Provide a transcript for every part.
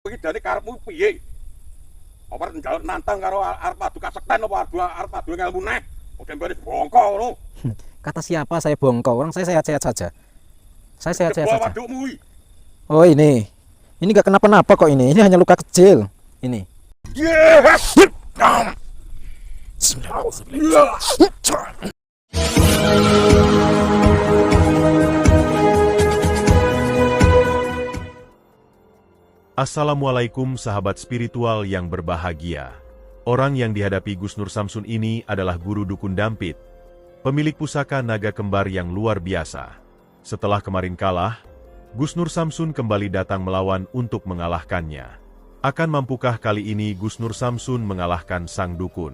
Iki dene karepmu piye? Apa njaluk nantang karo arep adu kasekten apa arep adu ngelmu neh? Kok mbene bongko ngono. Kata siapa saya bongkok? Orang saya sehat-sehat saja. Saya sehat-sehat Jebol saja. wadukmu iki. Oh ini nggak kenapa-napa kok ini. Ini hanya luka kecil. Ini. Yes! Assalamualaikum sahabat spiritual yang berbahagia. Orang yang dihadapi Gus Nur Samsun ini adalah guru dukun Dampit, pemilik pusaka naga kembar yang luar biasa. Setelah kemarin kalah, Gus Nur Samsun kembali datang melawan untuk mengalahkannya. Akan mampukah kali ini Gus Nur Samsun mengalahkan sang dukun?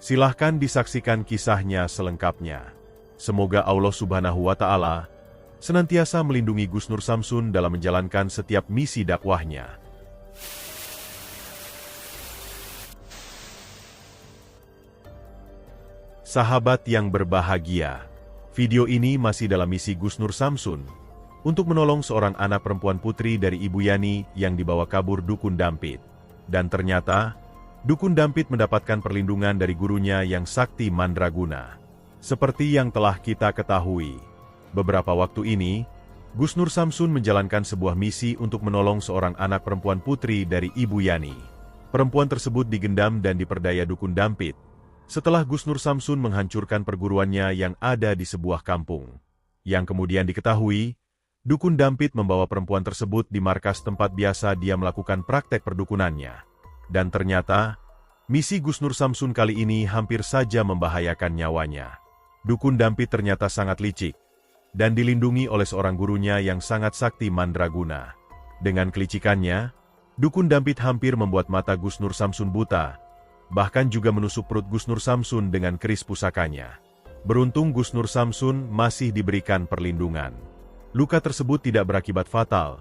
Silahkan disaksikan kisahnya selengkapnya. Semoga Allah Subhanahu wa Ta'ala senantiasa melindungi Gus Nur Samsun dalam menjalankan setiap misi dakwahnya. Sahabat yang berbahagia, video ini masih dalam misi Gus Nur Samsun untuk menolong seorang anak perempuan putri dari Ibu Yani yang dibawa kabur dukun Dampit. Dan ternyata, dukun Dampit mendapatkan perlindungan dari gurunya yang sakti mandraguna. Seperti yang telah kita ketahui, beberapa waktu ini, Gus Nur Samsun menjalankan sebuah misi untuk menolong seorang anak perempuan putri dari Ibu Yani. Perempuan tersebut digendam dan diperdaya dukun Dampit, setelah Gus Nur Samsun menghancurkan perguruannya yang ada di sebuah kampung. Yang kemudian diketahui, dukun Dampit membawa perempuan tersebut di markas tempat biasa dia melakukan praktek perdukunannya. Dan ternyata, misi Gus Nur Samsun kali ini hampir saja membahayakan nyawanya. Dukun Dampit ternyata sangat licik dan dilindungi oleh seorang gurunya yang sangat sakti mandraguna. Dengan kelicikannya, dukun Dampit hampir membuat mata Gus Nur Samsun buta, bahkan juga menusuk perut Gus Nur Samsun dengan keris pusakanya. Beruntung Gus Nur Samsun masih diberikan perlindungan. Luka tersebut tidak berakibat fatal,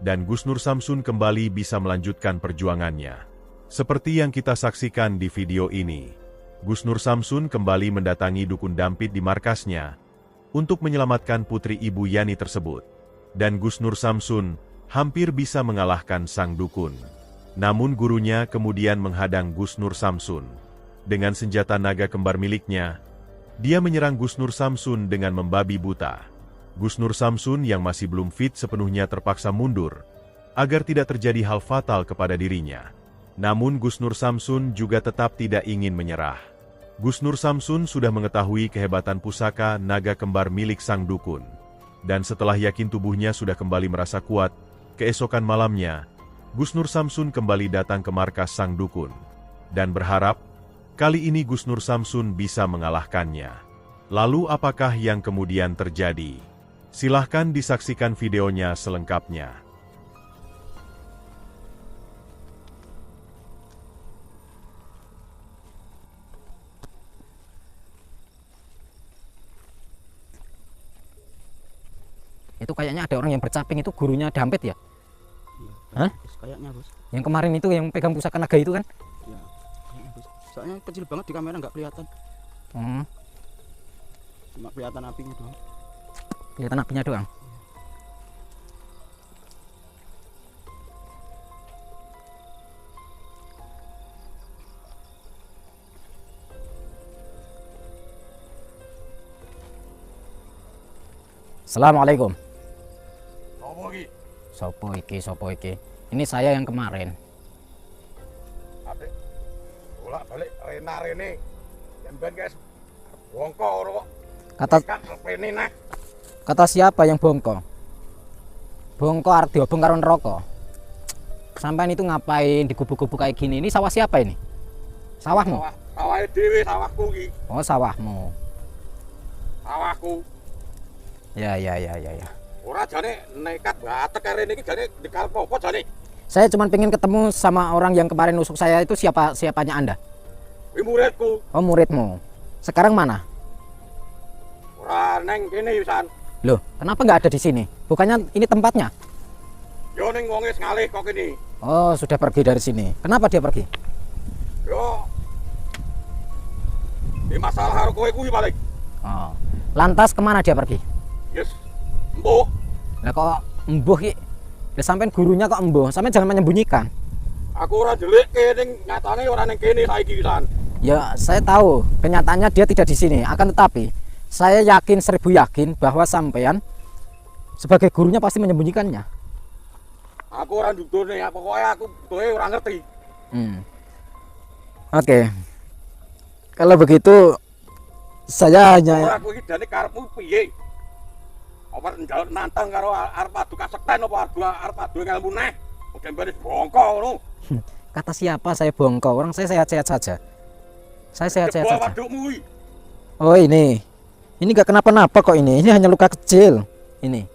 dan Gus Nur Samsun kembali bisa melanjutkan perjuangannya. Seperti yang kita saksikan di video ini, Gus Nur Samsun kembali mendatangi dukun Dampit di markasnya untuk menyelamatkan putri Ibu Yani tersebut. Dan Gus Nur Samsun hampir bisa mengalahkan sang dukun. Namun gurunya kemudian menghadang Gus Nur Samsun. Dengan senjata naga kembar miliknya, dia menyerang Gus Nur Samsun dengan membabi buta. Gus Nur Samsun yang masih belum fit sepenuhnya terpaksa mundur, agar tidak terjadi hal fatal kepada dirinya. Namun Gus Nur Samsun juga tetap tidak ingin menyerah. Gus Nur Samsun sudah mengetahui kehebatan pusaka naga kembar milik sang dukun. Dan setelah yakin tubuhnya sudah kembali merasa kuat, keesokan malamnya, Gus Nur Samsun kembali datang ke markas sang dukun. Dan berharap, kali ini Gus Nur Samsun bisa mengalahkannya. Lalu apakah yang kemudian terjadi? Silahkan disaksikan videonya selengkapnya. Itu kayaknya ada orang yang bercaping, itu gurunya Dampit ya? Iya, Hah? kayaknya bos. Yang kemarin itu yang pegang pusaka naga itu kan? Iya, kayaknya bos. Soalnya kecil banget di kamera nggak kelihatan. Cuma kelihatan apinya doang. Kelihatan apinya doang. Assalamualaikum. Sopo iki? Sopo iki. Ini saya yang kemarin. Atik. Bolak-balik rene. Yen ben guys bongko ngono kok. Kan rene neh. Kata siapa yang bongko? Bongko arep diobong karo neraka. Sampean itu ngapain di gubuk-gubuk kayak gini? Ini sawah siapa ini? Sawahmu? Sawahe dhewe, sawahku iki. Oh, sawahmu. Sawahku. Ya. Ora jane nekat batek rene iki jane dikarep apa jane? Saya cuma pengen ketemu sama orang yang kemarin nusuk saya itu, siapanya Anda? Kuwi muridku. Oh, muridmu. Sekarang mana? Ora neng kene pisan. Loh, kenapa nggak ada di sini? Bukannya ini tempatnya? Yo ning wong wis ngalih kok kene. Oh, sudah pergi dari sini. Kenapa dia pergi? Yo. Di masalah karo kowe kuwi paling. Oh. Lantas kemana dia pergi? Yes. Mbok. Lah kok embuh ki? Lah sampean gurunya kok embuh, sampean jangan menyembunyikan. Aku ora jelekke ning nyatane ora ning kene saiki San. Ya, saya tahu kenyataannya dia tidak di sini. Akan tetapi, saya yakin 1000 yakin bahwa sampean sebagai gurunya pasti menyembunyikannya. Aku ora ndudune, pokoknya aku tuwe ora ngerti. Oke. Kalau begitu saya hanya Ora aku iki dene karepmu piye? Apa njaluk nantang karo arep adu kasekten apa arep adu ngelmu neh? Oke beres bongko ngono. kata siapa saya bongkok, orang saya sehat-sehat saja. Saya sehat-sehat Jebol saja. wadukmu iki. Oh ini gak kenapa-napa kok ini hanya luka kecil. Ini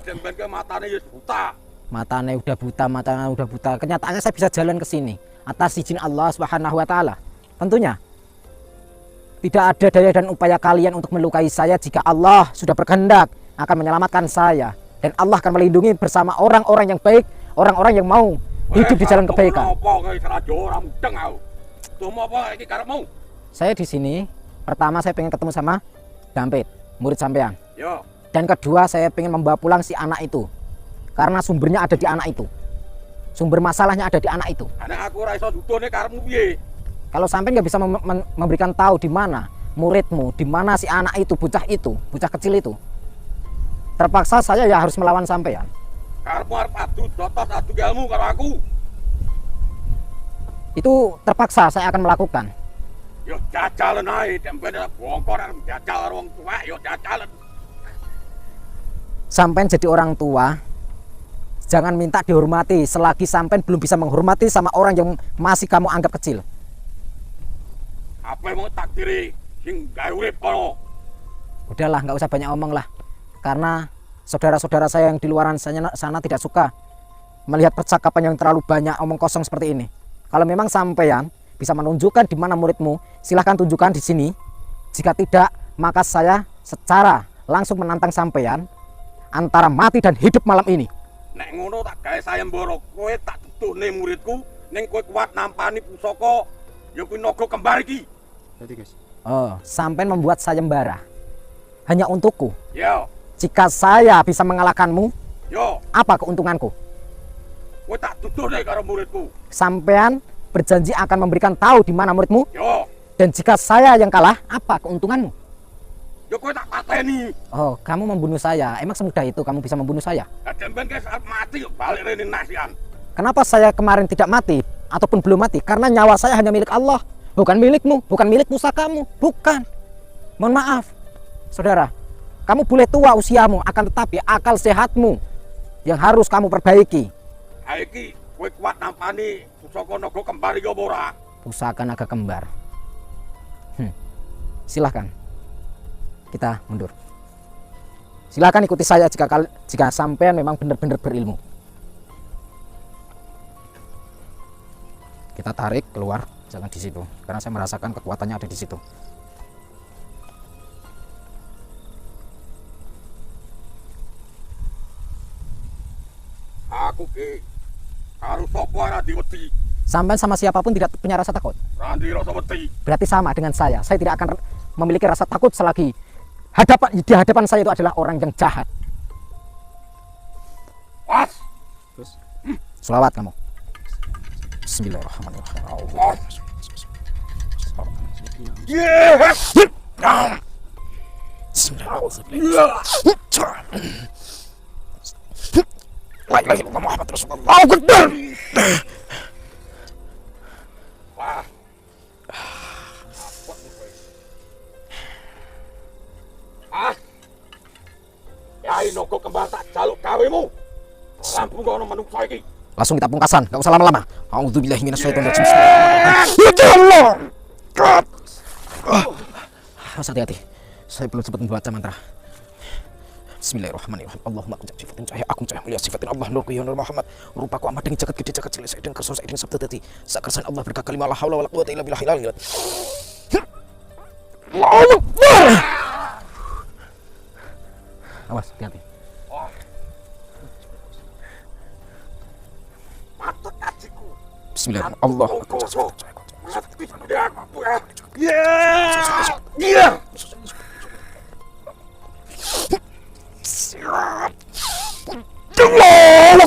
Demben ke matane wis buta. matanya udah buta. Kenyataannya saya bisa jalan ke sini atas izin Allah Subhanahu wa taala. Tentunya tidak ada daya dan upaya kalian untuk melukai saya jika Allah sudah berkehendak akan menyelamatkan saya dan Allah akan melindungi bersama orang-orang yang baik, orang-orang yang mau hidup di jalan kebaikan. Apa kowe raja ora mudeng aku. Tumo apa iki karepmu? Saya di sini pertama saya pengen ketemu sama Dampit, murid sampean. Yo, Dan kedua saya pengen membawa pulang si anak itu. Karena sumbernya ada di anak itu. Sumber masalahnya ada di anak itu. anak aku ora iso dudune karepmu piye? Kalau sampai nggak bisa memberikan tahu di mana muridmu, di mana si anak itu, bocah kecil itu, terpaksa saya ya harus melawan sampean. Karepmu arep adu dotos adu ilmu karo aku. Itu terpaksa saya akan melakukan. Yo jajalen ae, demben bongkor arep jajal karo wong tuwa, yo jajalen. Sampean jadi orang tua, jangan minta dihormati selagi sampean belum bisa menghormati sama orang yang masih kamu anggap kecil. Apa mau takdiri sing gawe urip kono? Udahlah, nggak usah banyak omong lah. Karena saudara-saudara saya yang di luaran sana tidak suka melihat percakapan yang terlalu banyak omong kosong seperti ini. Kalau memang sampean bisa menunjukkan di mana muridmu, silahkan tunjukkan di sini. Jika tidak, maka saya secara langsung menantang sampean antara mati dan hidup malam ini. Nek ngono tak gawe sayembara, kowe tak tutune muridku, ning kowe kuat nampani pusaka ya kuwi naga kembar iki. Berarti guys. Oh, sampean membuat sayembara hanya untukku. Yo, Jika saya bisa mengalahkanmu, yo, apa keuntunganku? kowe tak tutune karo muridku. Sampean berjanji akan memberikan tahu di mana muridmu, Yo, dan jika saya yang kalah, apa keuntunganmu? yo kowe tak pateni. Oh, kamu membunuh saya. Emang semudah itu kamu bisa membunuh saya? Lah demben guys arep mati yo balik rene nasian. Kenapa saya kemarin tidak mati ataupun belum mati? Karena nyawa saya hanya milik Allah, bukan milikmu, bukan milik pusakamu, bukan. Mohon maaf, saudara. Kamu boleh tua usiamu, akan tetapi akal sehatmu yang harus kamu perbaiki. Ha iki kowe kuat nampani pusaka naga kembar iki apa ora? Pusaka naga kembar. Silahkan. Kita mundur. Silahkan ikuti saya jika sampean memang benar-benar berilmu. Kita tarik keluar, jangan di situ, karena saya merasakan kekuatannya ada di situ. Aku ki karo sapa ora diwedi. Sampean sama siapapun tidak punya rasa takut. Randi rasa wedi. Berarti sama dengan saya. Saya tidak akan memiliki rasa takut selagi di hadapan saya itu adalah orang yang jahat. Was. Terus Selawat kamu. Bismillahirrahmanirrahim. Yes. La ilaha illallah Muhammad Rasulullah. Allahu Akbar. Wah. Ah. Ya naga kembar tak jaluk gawemu. Rampung kono manungsa iki. Langsung kita pungkasan, gak usah lama-lama. A'udzubillahi minasyaitonirrajim. Ya Allah. Harus hati-hati. Saya belum sempat membaca mantra. Bismillahirrahmanirrahim. Allahumma aku sifatin cahaya aku cahaya mulia sifatin Allah nur qiyam nur Muhammad rupaku amat dengan jagat gede jagat cilik saya dengan kerso saya dengan sabda tadi sakarsan Allah berkah kalimah la haula wala quwwata illa billah. Allahu Akbar. Awas hati-hati. Mata kaciku. Bismillahirrahmanirrahim. Allah aku Ya. Allah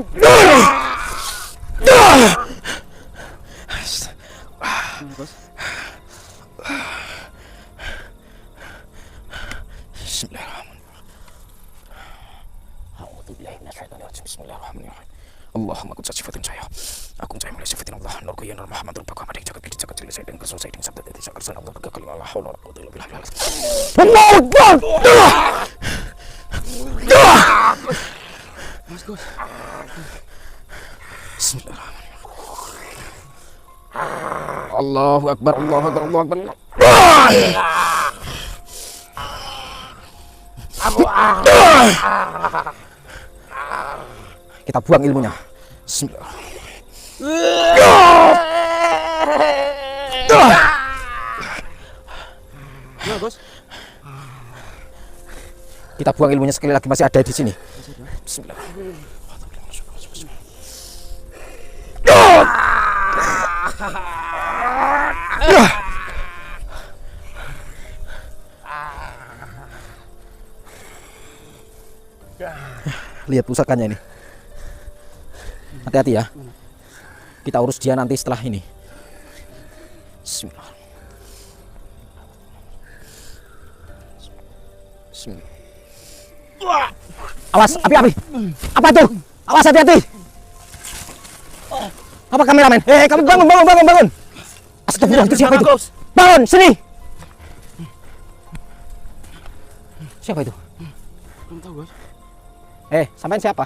Bos. Bismillahirrahmanirrahim. Allahumma qad sifatin saya. Aku saya mulai sifatin Allah. Nur ku ya nur Muhammad tur baqa madik jagat bidi jagat jelas saya dengan kesel saya dengan sabda dari sakar sana Allah berkali la haula wala quwwata illa billah. Allahu Akbar. Mas Gus. Bismillahirrahmanirrahim. Allahu Akbar, Allahu Akbar, Allahu Akbar. Kita buang ilmunya. Ya, Bos. Kita buang ilmunya sekali lagi, masih ada di sini. Bismillah. Lihat pusakanya ini. Hati-hati ya. Kita urus dia nanti setelah ini. Bismillah. Bismillah. Awas, api-api. Apa itu? Awas, hati-hati. Apa kameramen? Kamu bangun. Astagfirullah, itu siapa itu? Bangun, sini. Siapa itu? Belum tahu, Bos. Sampean siapa?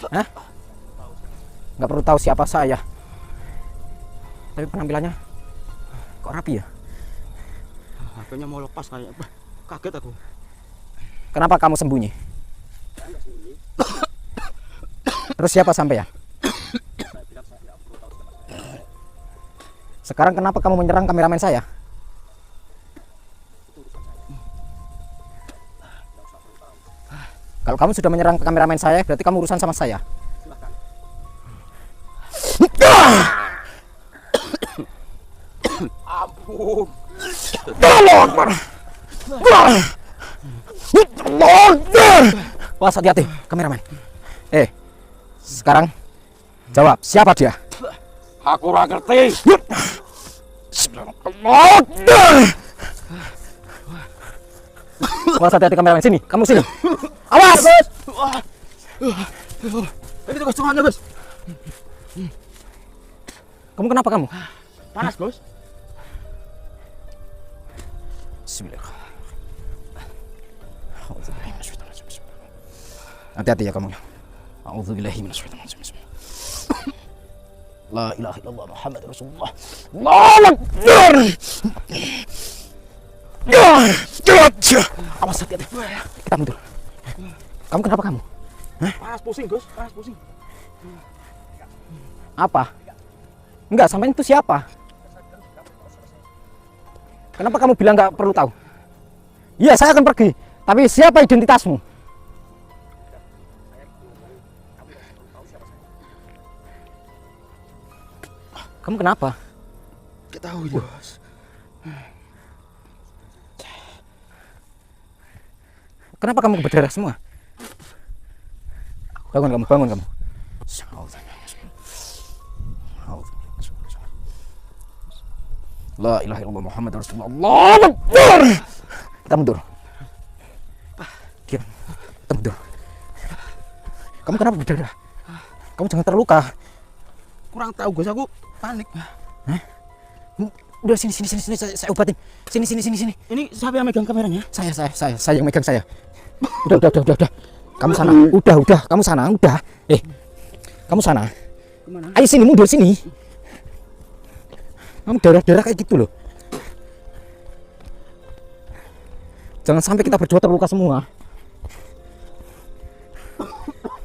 Hah? Nggak perlu tahu siapa saya. Tapi penampilannya kok rapi ya? HP-nya mau lepas kayak. Kaget aku. Kenapa kamu sembunyi? Terus siapa sampean? Sekarang kenapa kamu menyerang kameramen saya? Kalau kamu sudah menyerang kameramen saya, berarti kamu urusan sama saya. Ampun. Wah, hati-hati, kameramen. Sekarang jawab, siapa dia? Aku ora ngerti. Wah, hati-hati kameramen, sini, kamu sini. Awas! Ini tugas Tuhannya, Bos. Kamu kenapa kamu? Panas, Bos. Hati-hati ya kamu. A'udzubillahi minasyaitonir rajim. La ilaha illallah Muhammad Rasulullah. Allahu Akbar. Awas, hati-hati. Kita mundur. Kamu kenapa kamu? Panas pusing, Bos. Panas pusing. Apa? Enggak, sampean itu siapa? Kenapa kamu bilang nggak perlu tahu? Iya, saya akan pergi. Tapi siapa identitasmu? Kamu kenapa? Kita tahu, Bos. Kenapa kamu berdarah semua? Bangun kamu. La ilaha illallah Muhammad Rasulullah. Allahu Akbar. Kita mundur. Diam. Kita mundur. Kamu kenapa berdarah? Kamu jangan terluka. Kurang tahu, Bos. Aku panik. Hah? Udah sini saya obatin. Sini. Ini siapa yang megang kameranya? Saya yang megang saya. Udah. Kamu sana. Udah, kamu sana. Udah. Kamu sana. Kemana? Ayo sini, mundur sini. Kamu darah kayak gitu loh. Jangan sampai kita berdua terluka semua.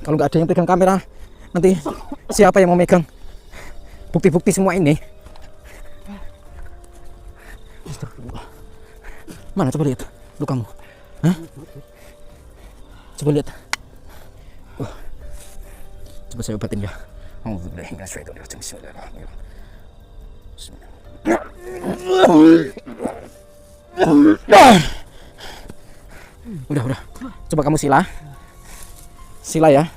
Kalau nggak ada yang pegang kamera, nanti siapa yang mau megang bukti-bukti semua ini? Mana, coba lihat lukamu. Hah? Coba lihat. Coba saya obatin ya. Udah. Coba kamu sila ya.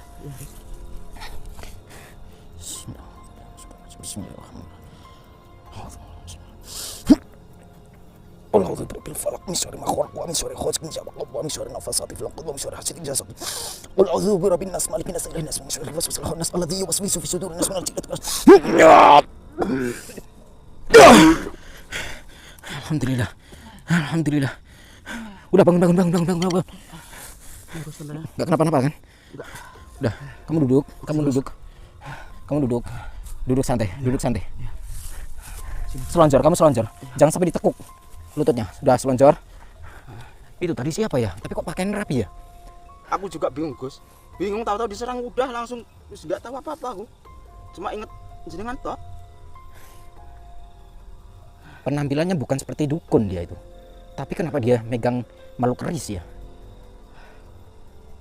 من شر ما خلق ومن شر غاسق إذا وقب ومن شر النفاثات في العقد ومن شر حاسد إذا حسد قل أعوذ برب الناس مالك الناس إله الناس من شر الوسواس الخناس الذي يوسوس في صدور الناس من الجنة والناس. Alhamdulillah. Alhamdulillah. Udah bangun. Gak kenapa-napa kan? Udah, kamu duduk. Duduk santai. Kamu selonjor. Jangan sampai ditekuk lututnya. Sudah selonjor. Itu tadi siapa ya? Tapi kok pakaian rapi ya? Aku juga bingung, Gus. Bingung tahu-tahu diserang udah langsung terus nggak tahu apa-apa aku. Cuma inget jenengan toh. Penampilannya bukan seperti dukun dia itu. Tapi kenapa dia megang makhluk keris ya?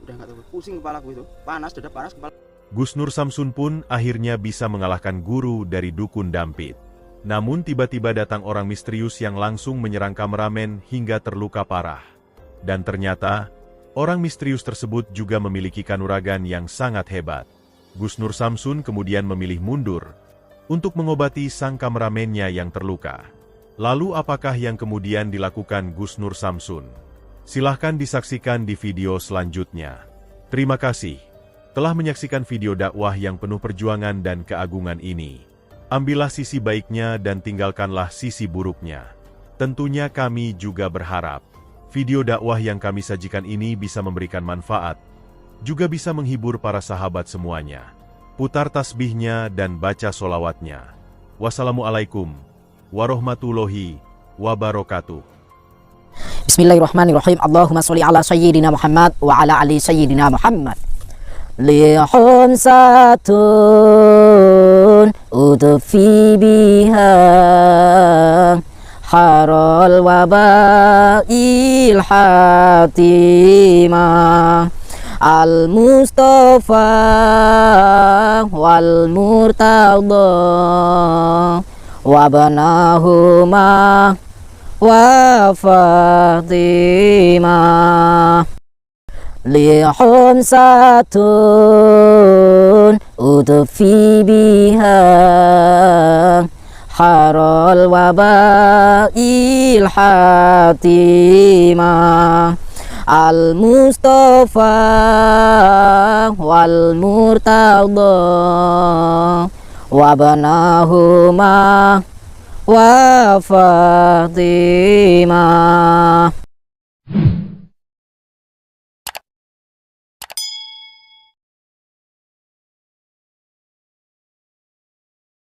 Udah nggak tahu, pusing kepalaku itu. Panas, dada panas kepala. Gus Nur Samsun pun akhirnya bisa mengalahkan guru dari dukun Dampit. Namun tiba-tiba datang orang misterius yang langsung menyerang kameramen hingga terluka parah. Dan ternyata, orang misterius tersebut juga memiliki kanuragan yang sangat hebat. Gus Nur Samsun kemudian memilih mundur untuk mengobati sang kameramennya yang terluka. Lalu apakah yang kemudian dilakukan Gus Nur Samsun? Silahkan disaksikan di video selanjutnya. Terima kasih telah menyaksikan video dakwah yang penuh perjuangan dan keagungan ini. Ambillah sisi baiknya dan tinggalkanlah sisi buruknya. Tentunya kami juga berharap video dakwah yang kami sajikan ini bisa memberikan manfaat, juga bisa menghibur para sahabat semuanya. Putar tasbihnya dan baca solawatnya. Wassalamualaikum warahmatullahi wabarakatuh. Bismillahirrahmanirrahim. Allahumma sholli ala sayyidina Muhammad wa ala ali sayyidina Muhammad. Lihum satun udfi biha harol wabail hatimah al-Mustafa wal murtada wabanahuma wa Fatimah. Lihum satun udfi biha harol wabail hatimah al-Mustafa wal murtada wabanahuma wa Fatimah.